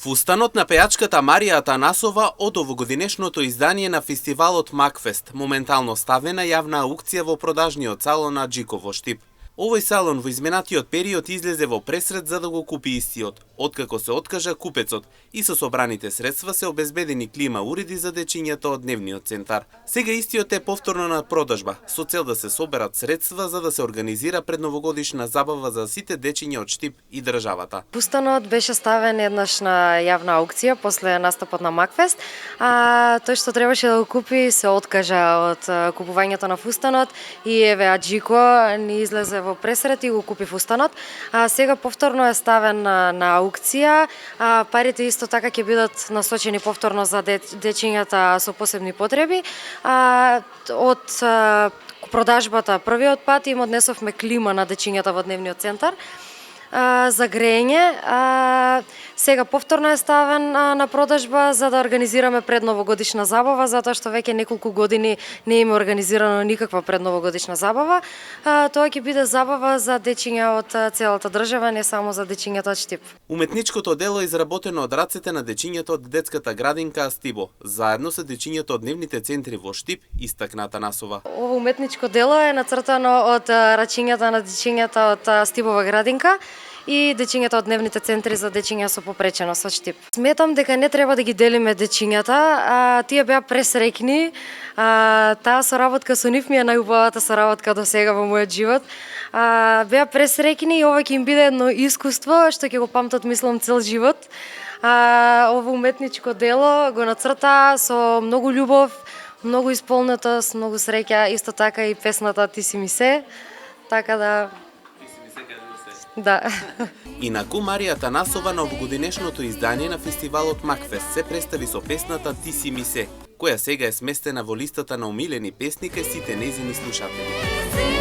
Фустанот на пејачката Марија Атанасова од овогодинешното издание на фестивалот Макфест, моментално ставена јавна аукција во продажниот салон на Аџико во Штип. Овој салон во изминатиот период излезе во пресрет за да го купи истиот, откако се откажа купецот и со собраните средства се обезбедени клима уреди за дечињата од дневниот центар. Сега истиот е повторно на продажба, со цел да се соберат средства за да се организира предновогодишна забава за сите дечиња од Штип и државата. Фустанот беше ставен еднаш на јавна аукција после настапот на Макфест, а тој што требаше да го купи се откажа од купувањето на фустанот и еве Аџико ни излезе во пресрет и го купи фустанот. А сега повторно е ставен на аукција. Парите исто така ќе бидат насочени повторно за дечињата со посебни потреби. Од продажбата првиот пат им однесовме клима на дечињата во дневниот центар за грење. Сега повторно е ставен на продажба за да организираме предновогодишна забава, затоа што веќе неколку години не има организирано никаква предновогодишна забава. Тоа ќе биде забава за дечиња од целата држава, не само за дечињата од Штип. Уметничкото дело е изработено од рацете на дечињата од детската градинка Астибо, заедно со дечињата од дневните центри во Штип, истакна Атанасова. Ово уметничко дело е нацртано од рачињата на дечињата од Астибова градинка и дечињата од дневните центри за дечиња со попреченост од Штип. Сметам дека не треба да ги делиме дечињата, тие беа пресреќни. Таа соработка со нив ми е најубавата соработка до сега во мојот живот. Беа пресреќни и ова ќе им биде едно искуство што ќе го памтат, мислам, цел живот. Ово уметничко дело го нацрта со многу љубов, многу исполнетост, многу среќа, исто така и песната Ти си ми се. Така да да. Инаку Марија Атанасова на овогодинешното издание на фестивалот Макфест се представи со песната Ти си ми се, која сега е сместена во листата на омилени песни кај сите нејзини слушатели.